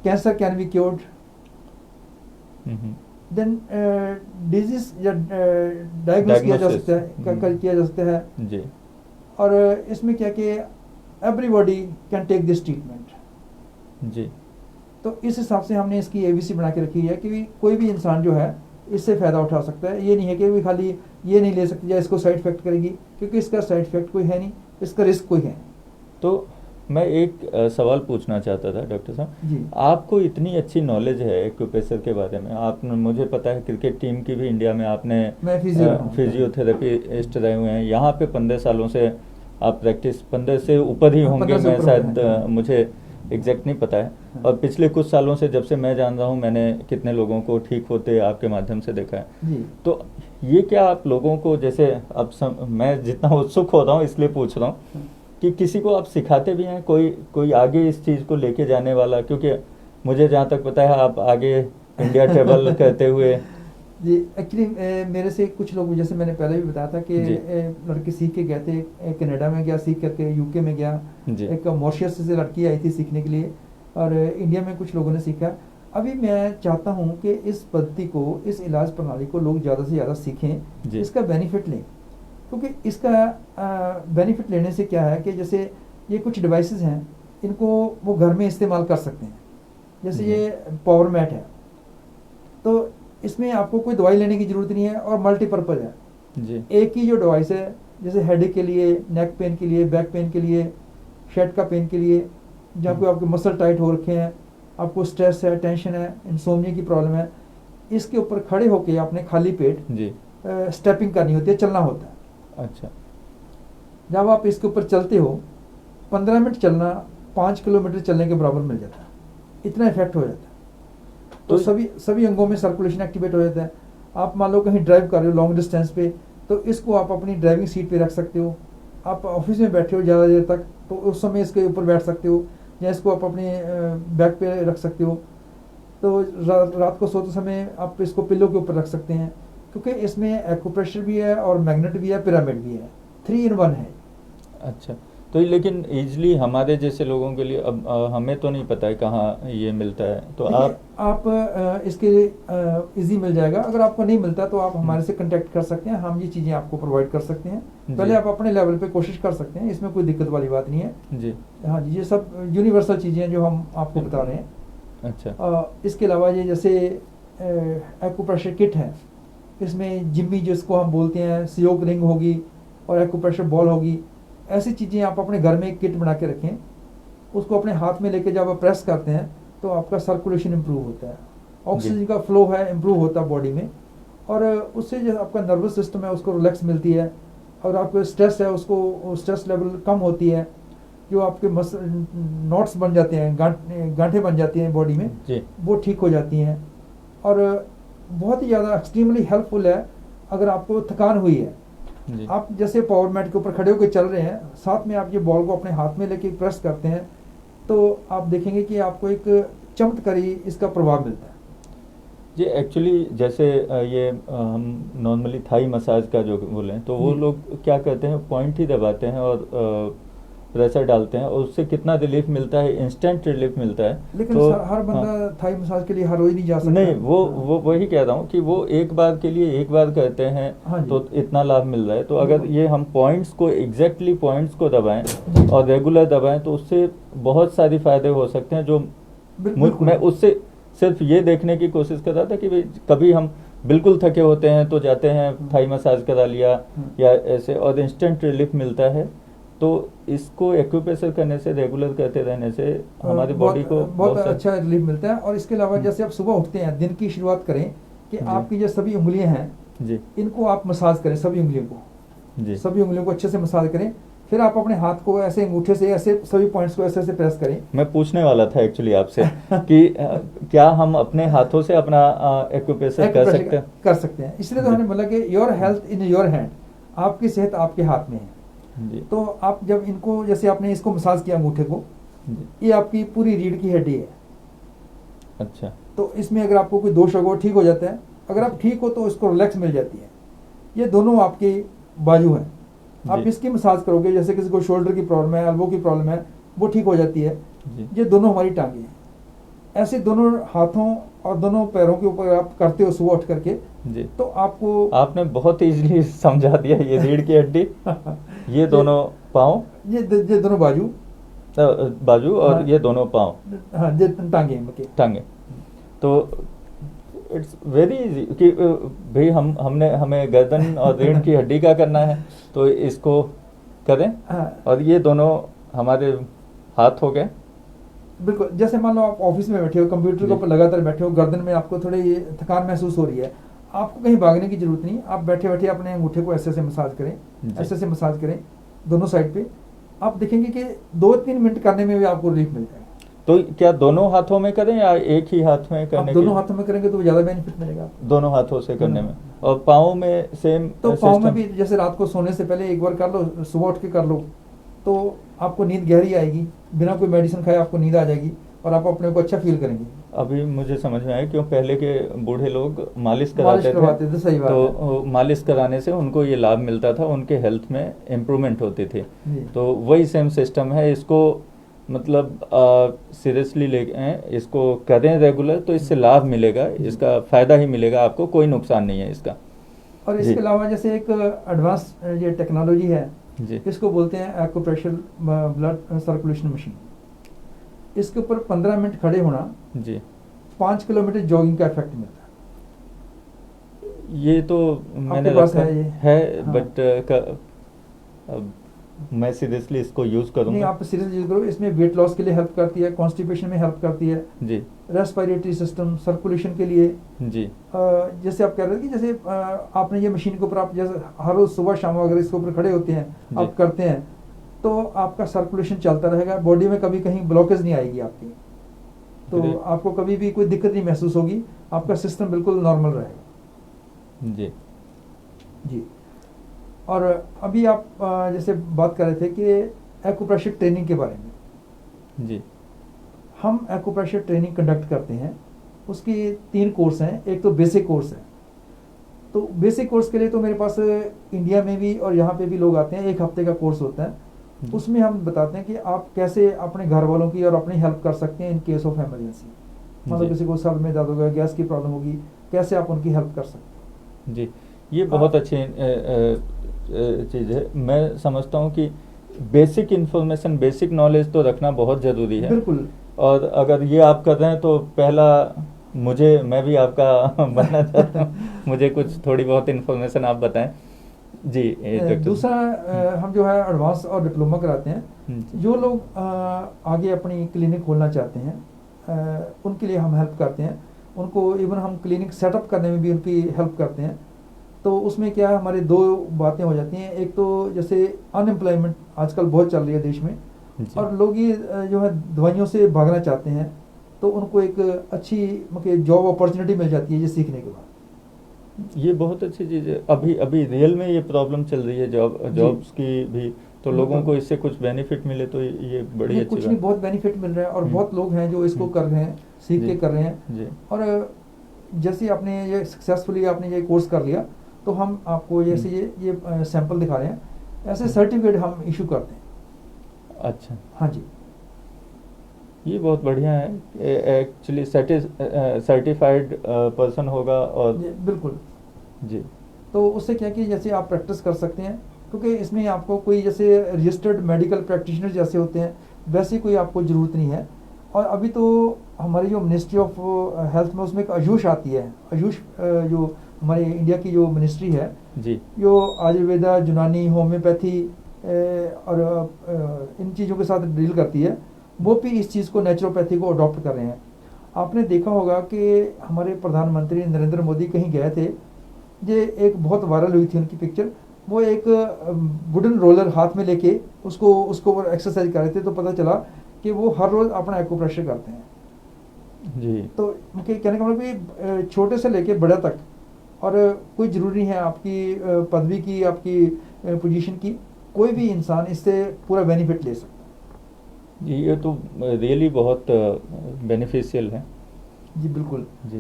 Cancer can be cured, then disease या डायग्नोस किया जा सकता है, किया जा सकता है जी। और इसमें क्या कि everybody can take this treatment जी। तो इस हिसाब से हमने इसकी ABC बना के रखी है कि कोई भी इंसान जो है इससे फ़ायदा उठा सकता है। ये नहीं है कि भी खाली ये नहीं ले सकती या इसको साइड इफेक्ट करेगी, क्योंकि इसका साइड इफेक्ट कोई है नहीं, इसका रिस्क कोई है नहीं। तो मैं एक सवाल पूछना चाहता था डॉक्टर साहब जी। आपको इतनी अच्छी नॉलेज है एक्यूप्रेशर के बारे में, आपने, मुझे पता है क्रिकेट टीम की भी इंडिया में आपने फिजियोथेरेपिस्ट रहे हुए हैं, यहाँ पे 15 सालों से आप प्रैक्टिस, 15 से ऊपर ही होंगे, 15 से मैं ऊपर शायद हैं। मुझे एग्जैक्ट नहीं पता है। और पिछले कुछ सालों से जब से मैं जान रहा हूँ मैंने कितने लोगों को ठीक होते आपके माध्यम से देखा है। जी। तो ये क्या आप लोगों को, जैसे अब मैं जितना उत्सुक हो रहा हूँ इसलिए पूछ रहा हूँ कि किसी को आप सिखाते भी हैं, कोई आगे इस चीज़ को लेके जाने वाला, क्योंकि मुझे जहाँ तक पता है आप आगे इंडिया ट्रेवल करते हुए। जी, एक्चुअली मेरे से कुछ लोग, जैसे मैंने पहले भी बताया था कि लड़के सीख के गए थे, कनाडा में गया सीख करके, UK में गया, एक मॉरिशस से लड़की आई थी सीखने के लिए, और इंडिया में कुछ लोगों ने सीखा। अभी मैं चाहता हूँ कि इस पद्धति को, इस इलाज प्रणाली को लोग ज़्यादा से ज़्यादा सीखें, इसका बेनिफिट लें, क्योंकि इसका बेनिफिट लेने से क्या है कि जैसे ये कुछ डिवाइसेस हैं इनको वो घर में इस्तेमाल कर सकते हैं। जैसे ये पावर मैट है तो इसमें आपको कोई दवाई लेने की ज़रूरत नहीं है और मल्टीपर्पज़ है जी। एक ही जो डिवाइस है, जैसे हेडेक के लिए, नेक पेन के लिए, बैक पेन के लिए, शेड का पेन के लिए, जहाँ पे आपके मसल टाइट हो रखे हैं, आपको स्ट्रेस है, टेंशन है, इंसोम्निया की प्रॉब्लम है, इसके ऊपर खड़े होके आपने खाली पेट जी स्टेपिंग करनी होती है, चलना होता है। अच्छा। जब आप इसके ऊपर चलते हो 15 मिनट चलना 5 किलोमीटर चलने के बराबर मिल जाता है, इतना इफेक्ट हो जाता है। तो सभी अंगों में सर्कुलेशन एक्टिवेट हो जाता है। आप मान लो कहीं ड्राइव कर रहे हो लॉन्ग डिस्टेंस पे, तो इसको आप अपनी ड्राइविंग सीट पे रख सकते हो। आप ऑफिस में बैठे हो ज़्यादा देर तक तो उस समय इसके ऊपर बैठ सकते हो, या इसको आप अपने बैक पे रख सकते हो। तो रात को सोते समय आप इसको पिल्लो के ऊपर रख सकते हैं, क्योंकि इसमें एक्यूप्रेशर भी है और मैग्नेट भी है, पिरामिड भी है, 3 in 1 है। अच्छा। तो लेकिन ईजिली हमारे जैसे लोगों के लिए, अब हमें तो नहीं पता है कहाँ ये मिलता है, तो आप इसके लिए इजी मिल जाएगा। अगर आपको नहीं मिलता तो आप हमारे से कांटेक्ट कर सकते हैं, हम ये चीज़ें आपको प्रोवाइड कर सकते हैं। पहले आप अपने लेवल पे कोशिश कर सकते हैं, इसमें कोई दिक्कत वाली बात नहीं है जी। हाँ जी, ये सब यूनिवर्सल चीज़ें हैं जो हम आपको बता रहे हैं। अच्छा। इसके अलावा ये जैसे एक्यूप्रेशर किट है, इसमें जिम्मी जिसको हम बोलते हैं, सियोक रिंग होगी और एक्यूप्रेशर बॉल होगी, ऐसी चीज़ें आप अपने घर में एक किट बना के रखें। उसको अपने हाथ में लेके जब आप प्रेस करते हैं तो आपका सर्कुलेशन इम्प्रूव होता है, ऑक्सीजन का फ्लो है इम्प्रूव होता है बॉडी में, और उससे जो आपका नर्वस सिस्टम है उसको रिलैक्स मिलती है, और आपको स्ट्रेस है उसको स्ट्रेस लेवल कम होती है। जो आपके नॉट्स बन जाते हैं, गांठें बन जाती हैं बॉडी में, वो ठीक हो जाती हैं। और बहुत ही ज़्यादा एक्सट्रीमली हेल्पफुल है अगर आपको थकान हुई है। आप जैसे पावर मैट के ऊपर खड़े होकर चल रहे हैं, साथ में आप ये बॉल को अपने हाथ में लेके प्रेस करते हैं, तो आप देखेंगे कि आपको एक चमत्कारी इसका प्रभाव मिलता है। जी एक्चुअली जैसे ये हम नॉर्मली थाई मसाज का जो बोलें तो वो लोग क्या करते हैं, पॉइंट ही दबाते हैं और प्रेशर डालते हैं, और उससे कितना रिलीफ मिलता है, इंस्टेंट रिलीफ मिलता है। लेकिन तो हर बंदा थाई मसाज के लिए हर रोज नहीं जा सकता। नहीं, वो वही कह रहा हूँ कि वो एक बार के लिए एक बार करते हैं तो इतना लाभ मिल रहा है। तो अगर ये हम पॉइंट्स को एग्जैक्टली पॉइंट्स को दबाएं और रेगुलर दबाएं तो उससे बहुत सारे फायदे हो सकते हैं। जो मैं उससे सिर्फ ये देखने की कोशिश कर रहा था कि भाई कभी हम बिल्कुल थके होते हैं तो जाते हैं थाई मसाज करा लिया या ऐसे, और इंस्टेंट रिलीफ मिलता है। तो इसको एक्यूप्रेशर करने से, रेगुलर करते रहने से हमारी बॉडी को बहुत अच्छा रिलीफ मिलता है। और इसके अलावा जैसे आप सुबह उठते हैं, दिन की शुरुआत करें कि आपकी जो सभी उंगलियां हैं जी, इनको आप मसाज करें, सभी उंगलियों को जी, सभी उंगलियों को अच्छे से मसाज करें। फिर आप अपने हाथ को ऐसे अंगूठे से ऐसे सभी पॉइंट्स को ऐसे ऐसे प्रेस करें। मैं पूछने वाला था एक्चुअली आपसे कि क्या हम अपने हाथों से अपना एक्यूप्रेशर कर सकते हैं? कर सकते हैं। इसलिए तो जी। हमने बोला कि your health in your hand, आपकी सेहत आपके हाथ में है। जी, तो आप जब इनको, जैसे आपने इसको मसाज किया अंगूठे को, जी, ये आपकी पूरी रीढ़ की हड्डी है। अच्छा, तो इसमें अगर आपको कोई दोष होगा वो ठीक हो जाता है। अगर आप ठीक हो तो इसको रिलैक्स मिल जाती है। ये दोनों आपके बाजू हैं, आप जी, इसकी मसाज करोगे, जैसे किसी को शोल्डर की प्रॉब्लम है, एल्बो की प्रॉब्लम है, वो ठीक हो जाती है। जी, ये दोनों हमारी टांगे हैं। ऐसे दोनों हाथों और दोनों पैरों के ऊपर आप करते हो सुबह उठ करके, जी। तो आपको आपने बहुत इजीली समझा दिया। ये रीढ़ की हड्डी, ये दोनों पाँव, ये दोनों बाजू, बाजू, और हाँ, ये दोनों पाँव, हाँ, ये टांगे इनके। टांगे। तो इट्स वेरी इजी कि भाई हमें गर्दन और रीढ़ की हड्डी का करना है, तो इसको करें। हाँ, और ये दोनों हमारे हाथ हो गए। बिल्कुल। जैसे मान लो आप ऑफिस में बैठे हो, कंप्यूटर के ऊपर लगातार बैठे हो, गर्दन में आपको थोड़ी थकान महसूस हो रही है, आपको कहीं भागने की जरूरत नहीं। आप बैठे बैठे अपने अंगूठे को ऐसे ऐसे मसाज करें, जी। ऐसे ऐसे मसाज करें दोनों साइड पे। आप देखेंगे कि 2-3 मिनट करने में भी आपको रिलीफ मिल जाएगा। तो क्या दोनों हाथों में करें या एक ही हाथ में आप करने दोनों के? हाथों में करेंगे तो ज़्यादा बेनिफिट मिलेगा आपको। दोनों हाथों से करने दोनों। में। और पाँव में सेम तो पाँव में सिस्टम? भी जैसे रात को सोने से पहले एक बार कर लो, सुबह उठ के कर लो, तो आपको नींद गहरी आएगी, बिना कोई मेडिसिन खाए आपको नींद आ जाएगी और आप अपने को अच्छा फील करेंगे। अभी मुझे समझ में आया क्यों पहले के बूढ़े लोग मालिश मालिश कराते करवाते थे, सही बात है। तो मालिश कराने से उनको ये लाभ मिलता था, उनके हेल्थ में इम्प्रूवमेंट होती थी। जी। तो वही सेम सिस्टम है। इसको मतलब सीरियसली ले इसको करें रेगुलर, तो इससे लाभ मिलेगा, इसका फ़ायदा ही मिलेगा आपको, कोई नुकसान नहीं है इसका। और जी। इसके अलावा जैसे एक एडवांस ये टेक्नोलॉजी है, जी, इसको बोलते हैं एक्यूप्रेशर ब्लड सर्कुलेशन मशीन। इसके ऊपर 15 मिनट खड़े होना, जी। 5 किलोमीटर जॉगिंग का इफेक्ट मिलता है। ये तो मैंने पास रखा है ये? है, हाँ। बट मैं सीरियसली इसको यूज़ नहीं, करूँगा। आप सीरियस यूज करो। इसमें वेट लॉस के लिए हेल्प करती है, कॉन्स्टिपेशन में हेल्प करती है, जी, रेस्पिरेटरी सिस्टम, सर्कुलेशन के लिए। जी, जैसे आप कह रहे थे कि जैसे आपने ये मशीन के ऊपर आप जैसे हर रोज सुबह शाम अगर इसके ऊपर खड़े होते हैं, जी। आप करते हैं, तो आपका सर्कुलेशन चलता रहेगा, बॉडी में कभी कहीं ब्लॉकेज नहीं आएगी आपकी, तो ग्रेट। आपको कभी भी कोई दिक्कत नहीं महसूस होगी, आपका सिस्टम बिल्कुल नॉर्मल रहेगा। जी, जी। और अभी आप जैसे बात कर रहे थे कि एक्यूप्रेशर ट्रेनिंग के बारे में। जी, हम एक्यूप्रेशर ट्रेनिंग कंडक्ट करते हैं, उसकी 3 कोर्स हैं। एक तो बेसिक कोर्स है, तो बेसिक कोर्स के लिए तो मेरे पास इंडिया में भी और यहाँ पे भी लोग आते हैं। 1 हफ्ते का कोर्स होता है, उसमें हम बताते हैं कि आप कैसे अपने घर वालों की और अपनी हेल्प कर सकते हैं इन केस ऑफ इमरजेंसी। मतलब जी। किसी को सर में दर्द होगा, गैस की प्रॉब्लम होगी, कैसे आप उनकी हेल्प कर सकते हैं। जी, ये बहुत अच्छी चीज़ है। मैं समझता हूँ कि बेसिक इन्फॉर्मेशन, बेसिक नॉलेज तो रखना बहुत ज़रूरी है। बिल्कुल। और अगर ये आप कर रहे हैं तो पहला मैं भी आपका बनना चाहता हूँ। मुझे कुछ थोड़ी बहुत इन्फॉर्मेशन आप बताएं। जी, डॉक्टर। दूसरा हम जो है एडवांस और डिप्लोमा कराते हैं। जो लोग आगे अपनी क्लिनिक खोलना चाहते हैं, उनके लिए हम हेल्प करते हैं। उनको इवन हम क्लिनिक सेटअप करने में भी उनकी हेल्प करते हैं। तो उसमें क्या है, हमारे 2 बातें हो जाती हैं। एक तो जैसे अनएम्प्लॉयमेंट आजकल बहुत चल रही है देश में, और लोग ये जो है दवाइयों से भागना चाहते हैं, तो उनको एक अच्छी मतलब जॉब अपॉर्चुनिटी मिल जाती है ये सीखने के बाद। ये बहुत अच्छी चीज़ है। अभी रियल में ये प्रॉब्लम चल रही है जॉब्स की भी, तो लोगों को इससे कुछ बेनिफिट मिले तो ये बड़ी अच्छी कुछ बात। नहीं, बहुत बेनिफिट मिल रहा है, और बहुत लोग हैं जो इसको कर रहे हैं, सीख के कर रहे हैं। जी, और जैसे आपने ये सक्सेसफुली आपने ये कोर्स कर लिया, तो हम आपको जैसे ये सैंपल दिखा रहे हैं, ऐसे सर्टिफिकेट हम इशू करते हैं। अच्छा, हाँ जी, ये बहुत बढ़िया है। एक्चुअली सर्टिफाइड पर्सन होगा। और बिल्कुल। जी, तो उससे क्या कि जैसे आप प्रैक्टिस कर सकते हैं, क्योंकि इसमें आपको कोई जैसे रजिस्टर्ड मेडिकल प्रैक्टिशनर जैसे होते हैं वैसी कोई आपको ज़रूरत नहीं है। और अभी तो हमारी जो मिनिस्ट्री ऑफ हेल्थ में उसमें एक आयुष आती है। आयुष जो हमारे इंडिया की जो मिनिस्ट्री है, जी, जो आयुर्वेदा, यूनानी, होम्योपैथी, और इन चीज़ों के साथ डील करती है, वो भी इस चीज़ को, नेचुरोपैथी को अडॉप्ट कर रहे हैं। आपने देखा होगा कि हमारे प्रधानमंत्री नरेंद्र मोदी कहीं गए थे, ये एक बहुत वायरल हुई थी उनकी पिक्चर, वो एक वुडन रोलर हाथ में लेके उसको एक्सरसाइज कर रहे थे, तो पता चला कि वो हर रोज़ अपना एक्यूप्रेशर करते हैं जी। तो उनके कहने का मतलब कि छोटे से लेके बड़े तक, और कोई ज़रूरी नहीं है आपकी पदवी की, आपकी पोजीशन की, कोई भी इंसान इससे पूरा बेनिफिट ले सकता है। जी, ये तो रियली बहुत बेनिफिशियल है। जी बिल्कुल। जी।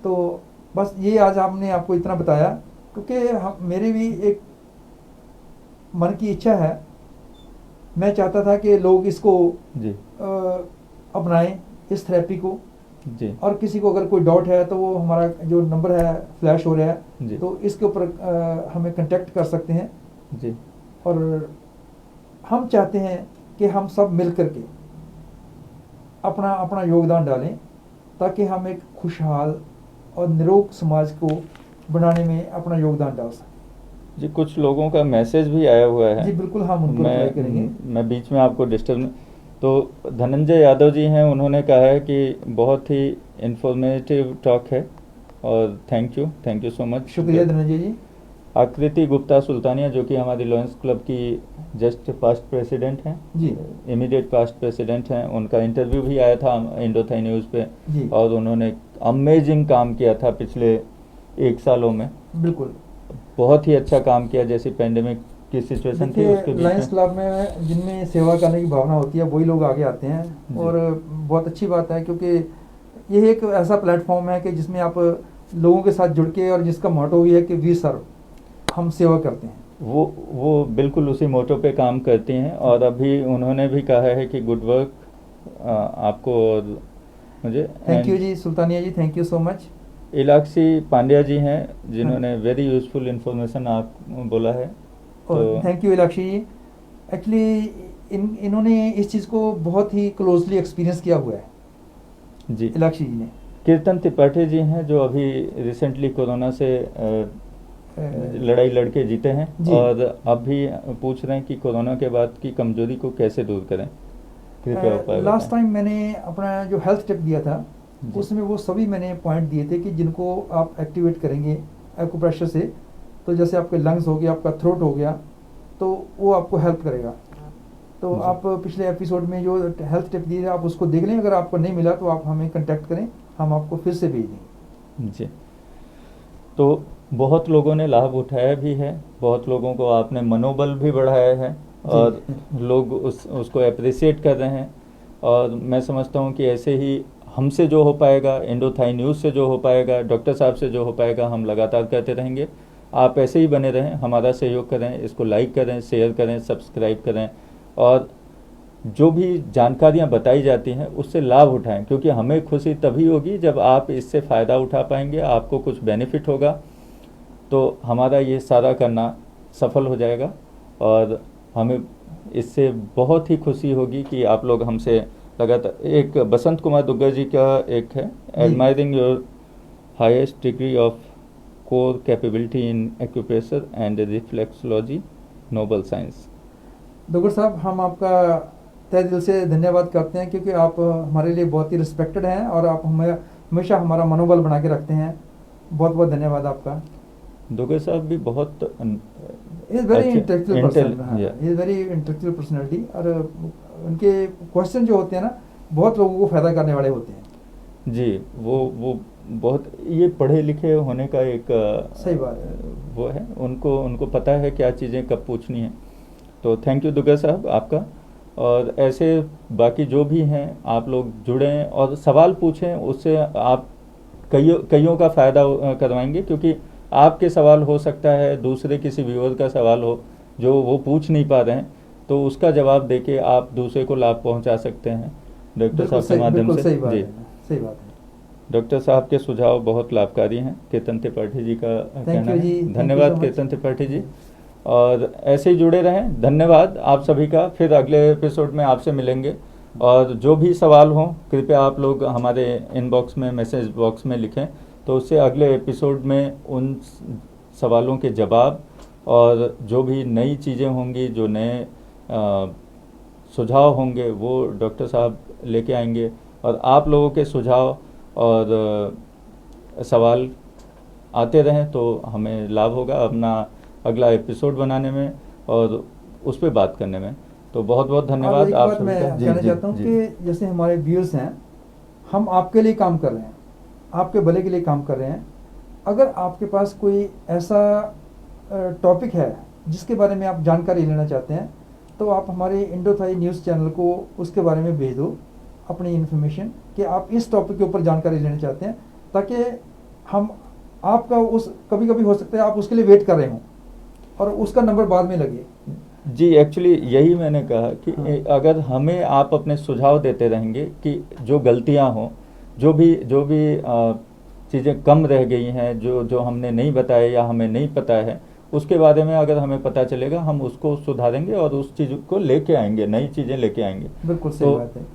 तो बस ये आज हमने आपको इतना बताया, क्योंकि मेरी भी एक मन की इच्छा है, मैं चाहता था कि लोग इसको जी। अपनाएं, इस थेरेपी को। जी। और किसी को अगर कोई डाउट है तो वो हमारा जो नंबर है फ्लैश हो रहा है, जी। तो इसके ऊपर हमें कांटेक्ट कर सकते हैं। जी। और हम चाहते हैं कि हम सब मिल करके अपना अपना योगदान डालें, ताकि हम एक खुशहाल और निरोग समाज को बनाने में अपना योगदान डाल सकें। जी, कुछ लोगों का मैसेज भी आया हुआ है। जी बिल्कुल, हम उनको रिप्लाई करेंगे। मैं बीच में आपको डिस्टर्ब, तो धनंजय यादव जी हैं, उन्होंने कहा है कि बहुत ही इंफॉर्मेटिव टॉक है, और थैंक यू सो मच। शुक्रिया धनंजय जी। आकृति गुप्ता सुल्तानिया, जो कि हमारी लॉयंस क्लब की जस्ट पास्ट प्रेसिडेंट हैं जी, इमीडिएट पास्ट प्रेसिडेंट हैं, उनका इंटरव्यू भी आया था इंडोथाई न्यूज़ पे, जी और उन्होंने अमेजिंग काम किया था पिछले 1 सालों में। बिल्कुल। बहुत ही अच्छा काम किया, जैसे पेंडेमिक की सिचुएशन थी उसके देखिए, बीच लायंस में। क्लब में जिनमें सेवा करने की भावना होती है, वही लोग आगे आते हैं, जी। और बहुत अच्छी बात है, क्योंकि यह एक ऐसा प्लेटफॉर्म है कि जिसमें आप लोगों के साथ जुड़ के, और जिसका मोटो ये है कि वी सर्व, हम सेवा करते हैं। वो बिल्कुल उसी मोटो पे काम करती हैं, और अभी उन्होंने भी कहा है कि गुड वर्क आपको और मुझे। थैंक यू जी Sultania ji, thank you so much. Ilakshi Pandya ji हैं, जिन्होंने वेरी यूजफुल इंफॉर्मेशन आप बोला है। तो thank you Ilakshi ji. Actually इन्होंने इस चीज़ को बहुत ही क्लोजली एक्सपीरियंस किया हुआ है, जी। इलाक्षी जी ने। कीर्तन त्रिपाठी जी हैं, जो अभी रिसेंटली कोरोना से लड़ाई लड़के जीते हैं, और अब भी पूछ रहे हैं कि कोरोना के बाद की कमजोरी को कैसे दूर करें। कृपया उपाय लास्ट बताएं। टाइम मैंने अपना जो हेल्थ टिप दिया था, जी। उसमें वो सभी मैंने पॉइंट दिए थे कि जिनको आप एक्टिवेट करेंगे एक्यूप्रेशर से, तो जैसे आपके लंग्स हो गया, आपका थ्रोट हो गया, तो वो आपको हेल्प करेगा। तो जी। आप पिछले एपिसोड में जो हेल्थ टिप दिए थे, आप उसको देख लें। अगर आपको नहीं मिला तो आप हमें कांटेक्ट करें, हम आपको फिर से भेज देंगे। जी। तो बहुत लोगों ने लाभ उठाया भी है, बहुत लोगों को आपने मनोबल भी बढ़ाया है, और लोग उसको अप्रिशिएट कर रहे हैं। और मैं समझता हूँ कि ऐसे ही हमसे जो हो पाएगा, इंडोथाई न्यूज़ से जो हो पाएगा, डॉक्टर साहब से जो हो पाएगा, हम लगातार करते रहेंगे। आप ऐसे ही बने रहें, हमारा सहयोग करें, इसको लाइक करें, शेयर करें, सब्सक्राइब करें, और जो भी जानकारियाँ बताई जाती हैं उससे लाभ उठाएं, क्योंकि हमें खुशी तभी होगी जब आप इससे फ़ायदा उठा पाएंगे, आपको कुछ बेनिफिट होगा, तो हमारा ये सारा करना सफल हो जाएगा। और हमें इससे बहुत ही खुशी होगी कि आप लोग हमसे लगातार। एक बसंत कुमार दुग्गल जी का एक है, admiring your highest degree of core capability in acupressure and reflexology, noble science. Duggal साहब, हम आपका तहे दिल से धन्यवाद करते हैं, क्योंकि आप हमारे लिए बहुत ही रिस्पेक्टेड हैं, और आप हमें हमेशा हमारा मनोबल बना के रखते हैं। बहुत बहुत धन्यवाद आपका। दुग्गल साहब भी बहुत is very intellectual person, is very intellectual personality, और उनके क्वेश्चन जो होते हैं ना, बहुत लोगों को फायदा करने वाले होते हैं। जी, वो बहुत, ये पढ़े लिखे होने का एक सही बात है, वो है, उनको पता है क्या चीज़ें कब पूछनी है। तो थैंक यू दुग्गल साहब आपका। और ऐसे बाकी जो भी हैं, आप लोग जुड़ें और सवाल पूछें, उससे आप कईयों का फ़ायदा करवाएंगे, क्योंकि आपके सवाल हो सकता है दूसरे किसी व्यूअर का सवाल हो जो वो पूछ नहीं पा रहे हैं, तो उसका जवाब देके आप दूसरे को लाभ पहुंचा सकते हैं डॉक्टर साहब के माध्यम से। जी, सही बात है। डॉक्टर साहब के सुझाव बहुत लाभकारी हैं। कीर्तन त्रिपाठी जी का कहना है। धन्यवाद कीर्तन त्रिपाठी जी, और ऐसे ही जुड़े रहें। धन्यवाद आप सभी का। फिर अगले एपिसोड में आपसे मिलेंगे, और जो भी सवाल हों कृपया आप लोग हमारे इनबॉक्स में, मैसेज बॉक्स में लिखें, तो उससे अगले एपिसोड में उन सवालों के जवाब और जो भी नई चीज़ें होंगी, जो नए सुझाव होंगे, वो डॉक्टर साहब लेके आएंगे। और आप लोगों के सुझाव और सवाल आते रहें तो हमें लाभ होगा अपना अगला एपिसोड बनाने में और उस पर बात करने में। तो बहुत बहुत धन्यवाद एक आप बात सभी मैं का। कहना चाहता हूँ कि जैसे हमारे व्यूअर्स हैं, हम आपके लिए काम कर रहे हैं, आपके भले के लिए काम कर रहे हैं। अगर आपके पास कोई ऐसा टॉपिक है जिसके बारे में आप जानकारी लेना चाहते हैं, तो आप हमारे इंडोथाई न्यूज़ चैनल को उसके बारे में भेज दो अपनी इन्फॉर्मेशन कि आप इस टॉपिक के ऊपर जानकारी लेना चाहते हैं, ताकि हम आपका उस कभी कभी हो सकता है आप उसके लिए वेट कर रहे हों और उसका नंबर बाद में लगे। जी, एक्चुअली यही मैंने कहा कि हाँ। अगर हमें आप अपने सुझाव देते रहेंगे कि जो गलतियां हों, जो भी चीज़ें कम रह गई हैं, जो जो हमने नहीं बताया या हमें नहीं पता है, उसके बारे में अगर हमें पता चलेगा हम उसको सुधारेंगे और उस चीज़ को लेके आएंगे, नई चीज़ें लेके आएंगे। बिल्कुल सही तो बात है।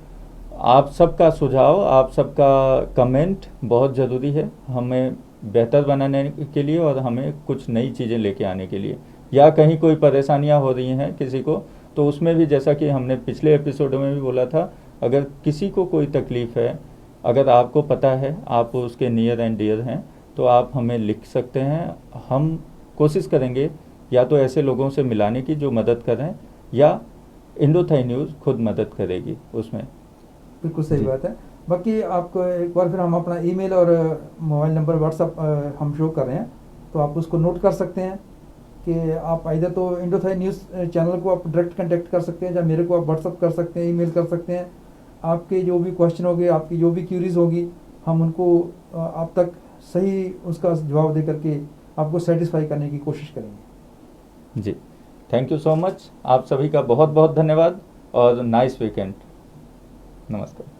आप सबका सुझाव, आप सबका कमेंट बहुत ज़रूरी है हमें बेहतर बनाने के लिए और हमें कुछ नई चीज़ें लेके आने के लिए। या कहीं कोई परेशानियां हो रही हैं किसी को, तो उसमें भी जैसा कि हमने पिछले एपिसोड में भी बोला था, अगर किसी को कोई तकलीफ़ है, अगर आपको पता है, आप उसके नियर एंड डियर हैं, तो आप हमें लिख सकते हैं। हम कोशिश करेंगे या तो ऐसे लोगों से मिलाने की जो मदद करें, या इंडोथाई न्यूज़ खुद मदद करेगी उसमें। बिल्कुल सही जी। बात है। बाकी आपको एक बार फिर हम अपना ईमेल और मोबाइल नंबर व्हाट्सअप हम शो कर रहे हैं, तो आप उसको नोट कर सकते हैं कि आप इधर तो इंडोथाई न्यूज़ चैनल को आप डायरेक्ट कांटेक्ट कर सकते हैं, या मेरे को आप व्हाट्सअप कर सकते हैं, ईमेल कर सकते हैं। आपके जो भी क्वेश्चन होंगे, आपकी जो भी क्यूरीज होगी, हम उनको आप तक सही उसका जवाब दे करके आपको सेटिस्फाई करने की कोशिश करेंगे। जी, थैंक यू सो मच। आप सभी का बहुत बहुत धन्यवाद और नाइस वीकेंड। नमस्कार।